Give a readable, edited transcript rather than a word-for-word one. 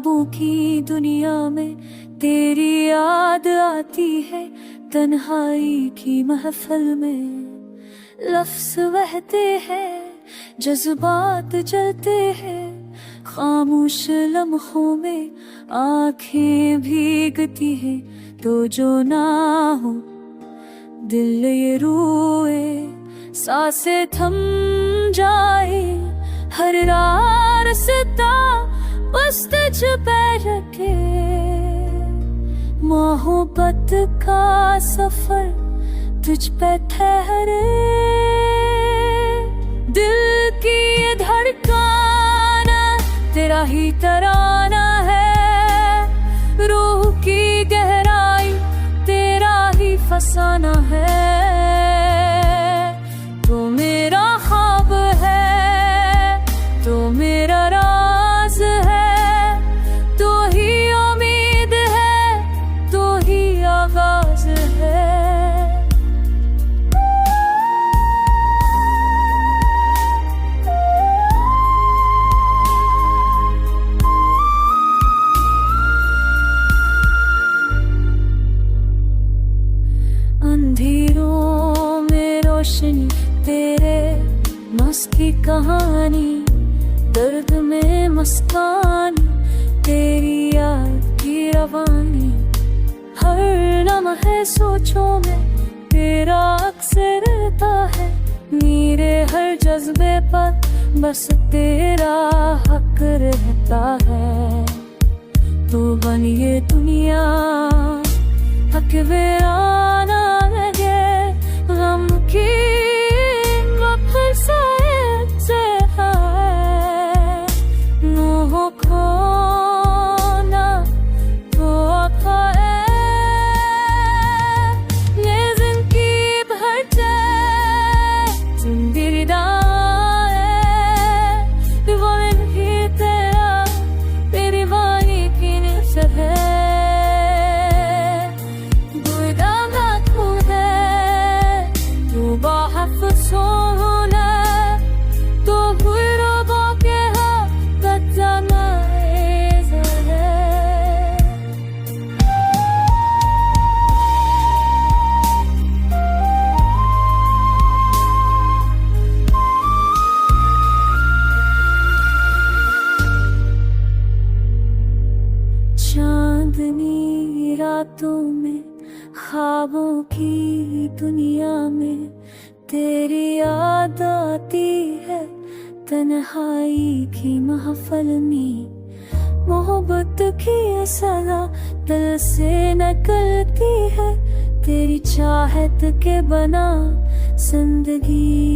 ख्वाबों की दुनिया में तेरी याद आती है, तन्हाई की महफिल में लफ्ज़ बहते हैं, जज्बात जलते हैं, खामोश लम्हों में आंखें भीगती हैं। तो जो ना हो दिल ये रोए, सांसें थम जाए, हर रास्ता बस तुझ पे रखे। मोहब्बत का सफर तुझ पे ठहरे, दिल की ये धड़कन तेरा ही तराना है, रूह की गहराई तेरा ही फसाना है। तो मेरा ख्वाब है, तो मेरा राज है, तो ही उम्मीद है, तो ही आगाज है। अंधेरों में रोशनी तेरे मस्की कहानी, दर्द में मुस्कानी तेरी याद की रवानी। हर लम्हे सोचों में तेरा अक्सर रहता है, मेरे हर जज्बे पर बस तेरा हक रहता है। तो बन ये दुनिया हक वीराना लगे, गम की वफ़ा से है, नूह खोना तो वफ़ा है। ये ज़िंदगी भर जाए जिंदगी है, वो ही तेरा तेरी वाणी की नज़र है। चांदनी रातों में ख्वाबों की दुनिया में तेरी याद आती है, तन्हाई की महफिल में मोहब्बत की सदा दिल से निकलती है, तेरी चाहत के बना जिंदगी